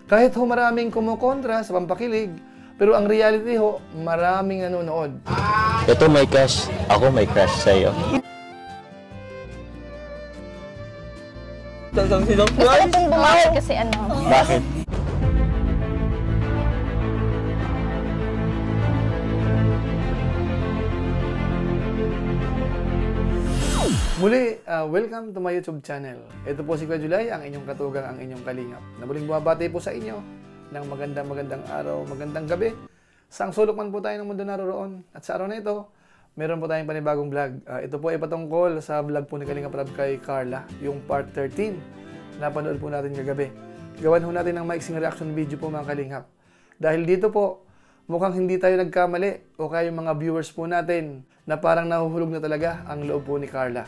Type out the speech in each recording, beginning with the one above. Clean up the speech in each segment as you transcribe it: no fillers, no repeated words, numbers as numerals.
Kahit ho maraming kumukontra sa pampakilig, pero ang reality ho, maraming nanonood. Ito may crush, ako may crush sa'yo. Gusto ko pong bumawal kasi ano. Bakit? Muli, welcome to my YouTube channel. Ito po si Kuya Julay, ang inyong katugang, ang inyong kalingap. Nabuling bumabati po sa inyo ng magandang araw, magandang gabi. Saang sulok man po tayo ng mundo naroon. At sa araw na ito, meron po tayong panibagong vlog. Ito po ay patungkol sa vlog po ni Kalingap Rab kay Carla, yung part 13. Napanood po natin kagabi. Gawan ho natin ng maiksing reaction video po mga Kalingap. Dahil dito po, mukhang hindi tayo nagkamali o kaya yung mga viewers po natin na parang nahuhulog na talaga ang loob po ni Carla.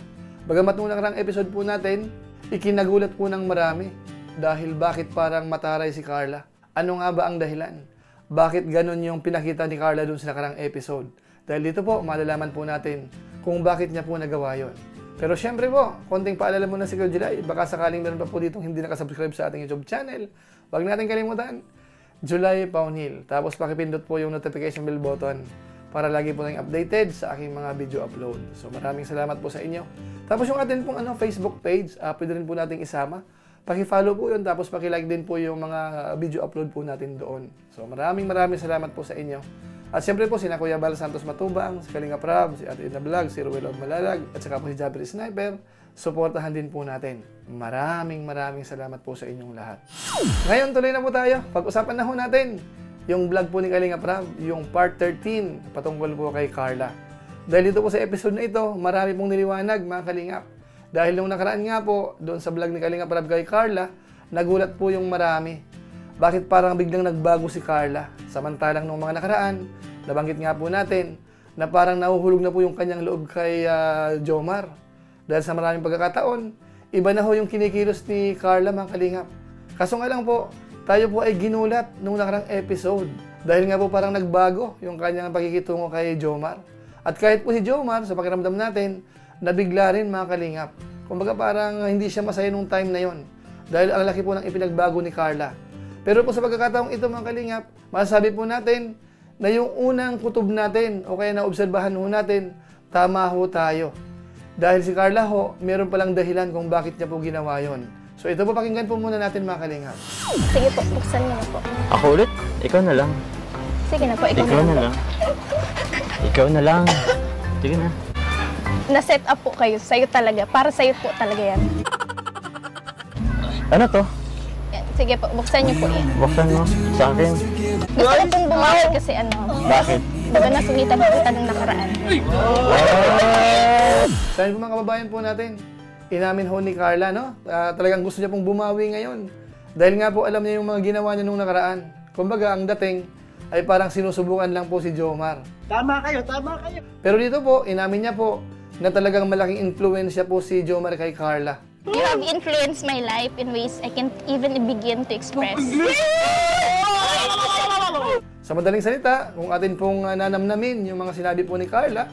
Bagamat nung nakarang episode po natin, ikinagulat po ng marami dahil bakit parang mataray si Carla. Ano nga ba ang dahilan? Bakit ganun yung pinakita ni Carla dun sa nakarang episode? Dahil dito po, malalaman po natin kung bakit niya po nagawa yun. Pero syempre po, konting paalala muna si Kuya Julay, baka sakaling meron pa po ditong hindi nakasubscribe sa ating YouTube channel. Huwag natin kalimutan, Julay Paunil. Tapos pakipindot po yung notification bell button para lagi po tayong updated sa aking mga video upload. So maraming salamat po sa inyo. Tapos yung atin pong Facebook page, pwede rin po nating isama. Paki-follow po yun, tapos paki-like din po yung mga video upload po natin doon. So maraming salamat po sa inyo. At siyempre po, sina Kuya Bal Santos Matubang, si Kalingap Rab, si Ate Ina Vlog, si Ruel of Malalag, at saka po si Jabber Sniper. Suportahan din po natin. Maraming salamat po sa inyong lahat. Ngayon, tuloy na po tayo. Pag-usapan na ho natin yung vlog po ni Kalingap Rab, yung part 13, patungkol po kay Carla. Dahil dito po sa episode na ito, marami pong niliwanag mga Kalingap. Dahil nung nakaraan nga po, doon sa vlog ni Kalingap Rab kay Carla, nagulat po yung marami. Bakit parang biglang nagbago si Carla? Samantalang nung mga nakaraan, nabanggit nga po natin na parang nahuhulog na po yung kanyang loob kay Jomar. Dahil sa maraming pagkakataon, iba na ho yung kinikilos ni Carla mga Kalingap. Kaso nga lang po, tayo po ay ginulat nung nakarang episode. Dahil nga po parang nagbago yung kanyang pakikitungo kay Jomar. At kahit po si Jomar, sa pakiramdam natin, nabigla rin mga Kalingap. Kumbaga parang hindi siya masaya nung time na yon. Dahil ang laki po ng ipinagbago ni Carla. Pero po sa pagkakataong ito mga Kalingap, masasabi po natin na yung unang kutob natin o kaya naobserbahan ho natin, tama ho tayo. Dahil si Carla ho, meron palang dahilan kung bakit niya po ginawa yon. So ito po, pakinggan po muna natin mga Kalingap. Sige po, buksan niyo na po. Ako ulit? Ikaw na lang. Sige na po, ikaw na lang. Ikaw na lang. Sige na. Na-set up po kayo, sa'yo talaga. Para sa'yo po talaga yan. Ano to? Yan. Sige po, buksan niyo po yan. Buksan mo. Sa akin. Gusto ko pong bumawal kasi ano. Bakit? Diba nasulitan kita ng nakaraan. Sa inyo po mga kababayan po natin, inamin ho ni Carla, no? Talagang gusto niya pong bumawi ngayon. Dahil nga po alam niya yung mga ginawa niya nung nakaraan. Kumbaga, ang dating ay parang sinusubukan lang po si Jomar. Tama kayo, tama kayo. Pero dito po, inamin niya po na talagang malaking influensya po si Jomar kay Carla. You have influenced my life in ways I can't even begin to express. Sa madaling salita, kung atin pong nanamnamin yung mga sinabi po ni Carla,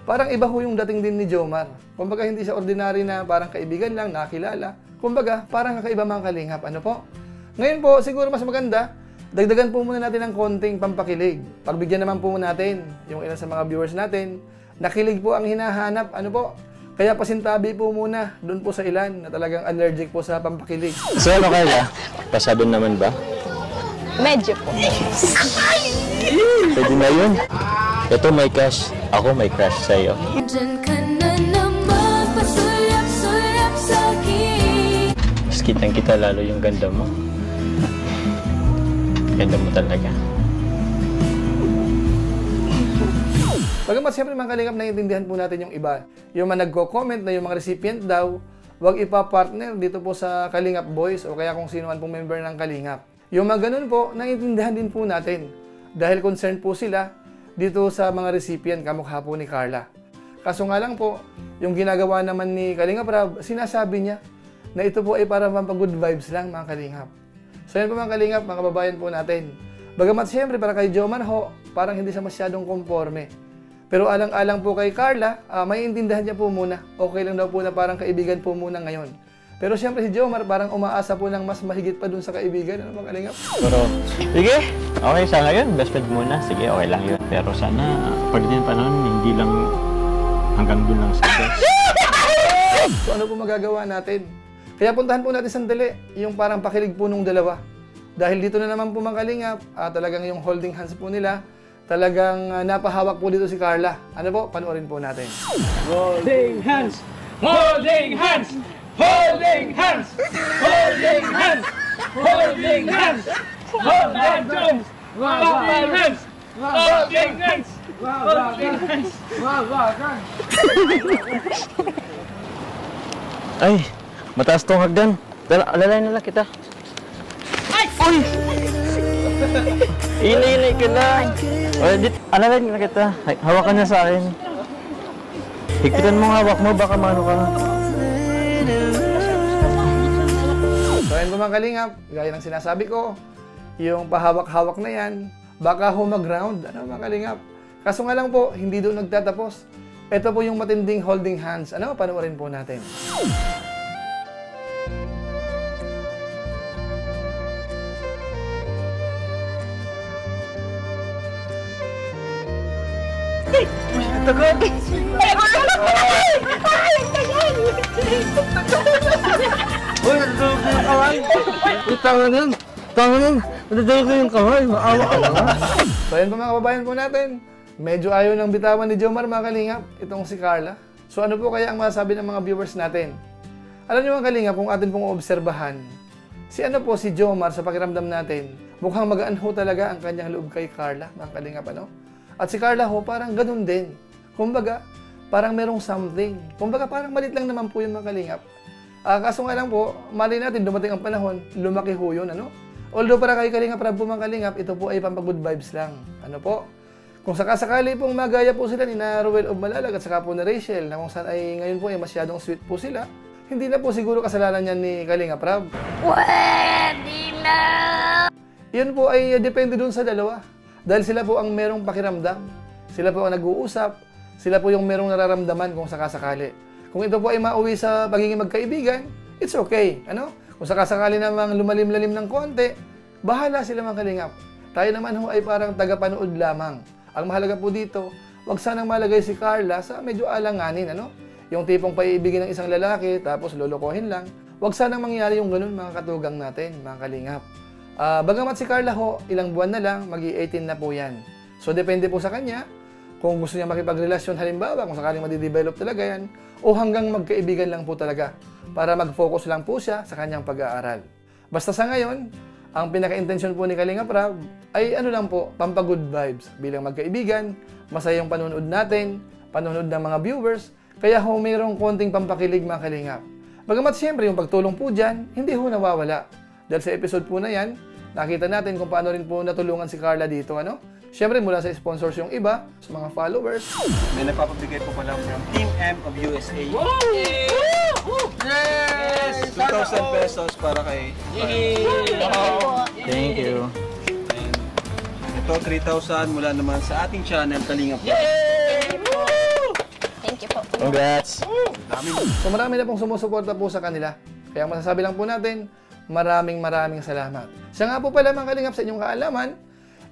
parang iba ho yung dating din ni Jomar. Kumbaga hindi siya ordinary na parang kaibigan lang, nakilala. Kumbaga parang kakaiba mga Kalingap. Ano po? Ngayon po, siguro mas maganda, dagdagan po muna natin ng konting pampakilig. Pagbigyan naman po natin yung ilan sa mga viewers natin. Nakilig po ang hinahanap. Ano po? Kaya pasintabi po muna doon po sa ilan na talagang allergic po sa pampakilig. So ano kaya? Pasado naman ba? Medyo po. Pwede na yun. Ito may crush, ako may crush sa'yo. Diyan ka na naman, pasulyap-sulyap sa'kin. Mas kitang-kita lalo yung ganda mo. Ganda mo talaga. Bagamat siyempre mga Kalingap, naiintindihan po natin yung iba. Yung mga nagko-comment na yung mga recipient daw, huwag ipa-partner dito po sa Kalingap Boys o kaya kung sino man pong member ng Kalingap. Yung mga ganun po, naiintindihan din po natin. Dahil concerned po sila dito sa mga recipient kamukha po ni Carla. Kaso nga lang po, yung ginagawa naman ni Kalingap Rab, sinasabi niya na ito po ay para pampag-good vibes lang mga Kalingap. So yan po mga Kalingap, mga kababayan po natin. Bagamat siyempre para kay Jomar ho, parang hindi siya masyadong konforme. Pero alang-alang po kay Carla, may intindihan niya po muna. Okay lang daw po na parang kaibigan po muna ngayon. Pero siyempre si Jomar parang umaasa po ng mas mahigit pa dun sa kaibigan. Ano mga kalingap? Pero, sige. Okay, sa ngayon, best friend muna. Sige, okay lang yun. Pero sana, pag din panahon, hindi lang hanggang dun lang sa best. So ano po magagawa natin? Kaya puntahan po natin sandali yung parang pakilig po nung dalawa. Dahil dito na naman po mga kalingap, talagang yung holding hands po nila, talagang napahawak po dito si Carla. Ano po? Panoorin po natin. Holding hands! Holding hands! Holding hands! Holding hands! Holding hands! Holding hands! Holding hands! Holding hands! Holding hands! Ay, mataas tong hagdan. Pero alalay na lang kita. Ay! Uy! Inay ka lang. Alalay na kita. Ay, hawakan niya sa akin. Higpitan mo hawak mo, baka maano ka. So ayun po mga kalingap, gaya ng sinasabi ko, yung pahawak-hawak na yan, baka mag-round. Ano mga kalingap? Kaso nga lang po, hindi doon nagtatapos. Ito po yung matinding holding hands. Ano? Panoorin po natin. Uy, natutulog na yung kaway! Tanga nun! Tanga nun! Natutulog na yung kaway! Maawa ka lang! So ayun po mga kababayan po natin, medyo ayaw ng bitawan ni Jomar mga kalingap, itong si Carla. So ano po kaya ang masasabi ng mga viewers natin? Alam niyo mga kalingap, kung atin pong obserbahan, si Jomar sa pakiramdam natin, mukhang magaan ho talaga ang kanyang loob kay Carla, mga kalingap ano? At si Carla ho, parang ganun din. Kumbaga, parang merong something. Kumbaga, parang malit lang naman po yung mga kalingap. Kaso nga lang po, mali natin, dumating ang panahon, lumaki ho yun, ano? Although para kay Kalingap Rab po mga kalingap, ito po ay pampag-good vibes lang. Ano po? Kung sakasakali pong magaya po sila ni na Ruel of Malalag at saka po na Rachel, na kung saan ay ngayon po ay masyadong sweet po sila, hindi na po siguro kasalanan yan ni Kalingap Rab. Pwede na! Yan po ay depende dun sa dalawa. Dahil sila po ang merong pakiramdam. Sila po ang nag-uusap. Sila po yung merong nararamdaman kung sakasakali. Kung ito po ay mauwi sa pagiging magkaibigan, it's okay. Ano? Kung sakasakali namang lumalim-lalim ng konti, bahala sila mga kalingap. Tayo naman ho ay parang tagapanood lamang. Ang mahalaga po dito, wag sanang malagay si Carla sa medyo alanganin. Ano? Yung tipong paiibigin ng isang lalaki, tapos lolokohin lang. Wag sanang mangyari yung ganun mga katugang natin, mga kalingap. Bagamat si Carla ho, ilang buwan na lang, mag-18 na po yan. So depende po sa kanya, kung gusto niya makipagrelasyon halimbawa, kung sakaling madidevelop talaga yan, o hanggang magkaibigan lang po talaga, para mag-focus lang po siya sa kanyang pag-aaral. Basta sa ngayon, ang pinaka-intensyon po ni Kalingap Rab ay ano lang po, pampag-good vibes. Bilang magkaibigan, masayang panonood natin, panonood ng mga viewers, kaya ho mayroong konting pampakilig mga Kalingap. Bagamat siyempre yung pagtulong po dyan, hindi ho nawawala. Dahil sa episode po na yan, nakita natin kung paano rin po natulungan si Carla dito, ano? Siyempre mula sa sponsors yung iba, sa mga followers. May nagpapabigay po pala from Team M of USA. Yes! 2,000 pesos para kay... Thank you. And ito, 3,000 mula naman sa ating channel, Kalingap. Thank you po. Congrats! So marami na pong sumusuporta po sa kanila. Kaya masasabi lang po natin, maraming salamat. Siya nga po pala mga Kalingap, sa inyong kaalaman,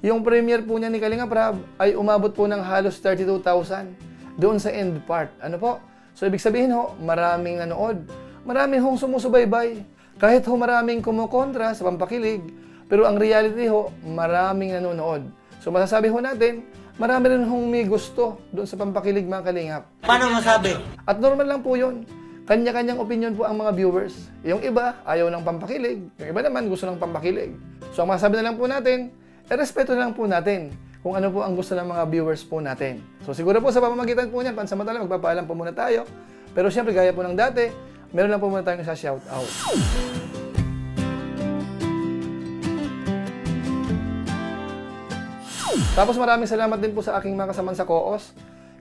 yung premiere po niya ni Kalingap Rab ay umabot po ng halos 32,000 doon sa end part. Ano po? So ibig sabihin ho, maraming nanood. Maraming hong sumusubaybay. Kahit ho maraming kumukontra sa pampakilig, pero ang reality ho, maraming nanonood. So masasabi ho natin, marami rin hong may gusto doon sa pampakilig mga Kalingap. Paano masabi? At normal lang po yun. Kanya-kanyang opinion po ang mga viewers. Yung iba, ayaw ng pampakilig. Yung iba naman, gusto ng pampakilig. So ang masasabi na lang po natin, respeto na lang po natin kung ano po ang gusto ng mga viewers po natin. So siguro po sa pamamagitan po niyan, pansamantala magpapaalam po muna tayo. Pero siyempre, gaya po ng dati, meron lang po muna tayong isa shoutout. Tapos maraming salamat din po sa aking mga kasaman sa COOS,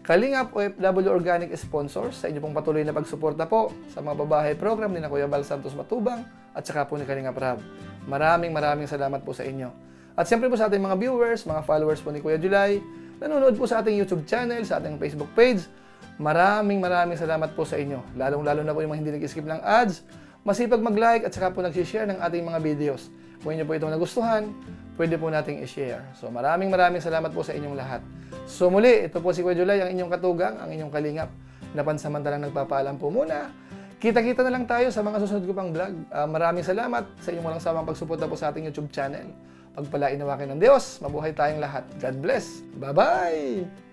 Kalingap OFW Organic Sponsors, sa inyo pong patuloy na pagsuporta po sa mga babahay program ni na Kuya Val Santos Matubang at saka po ni Kalingap Rab. Maraming salamat po sa inyo. At siyempre po sa ating mga viewers, mga followers po ni Kuya July, nanonood po sa ating YouTube channel, sa ating Facebook page, maraming salamat po sa inyo. Lalong-lalo na po yung mga hindi nag-skip ng ads, masipag mag-like at saka po nag-share ng ating mga videos. Kung inyo po itong nagustuhan, pwede po nating i-share. So maraming salamat po sa inyong lahat. So muli, ito po si Kuya Julay, ang inyong katugang, ang inyong kalingap, na pansamantalang nagpapaalam po muna. Kita-kita na lang tayo sa mga susunod ko pang vlog. Maraming salamat sa inyong walang sawang pagsuporta po sa ating YouTube channel. Pagpalain nawa kayo ng Diyos, mabuhay tayong lahat. God bless. Bye-bye!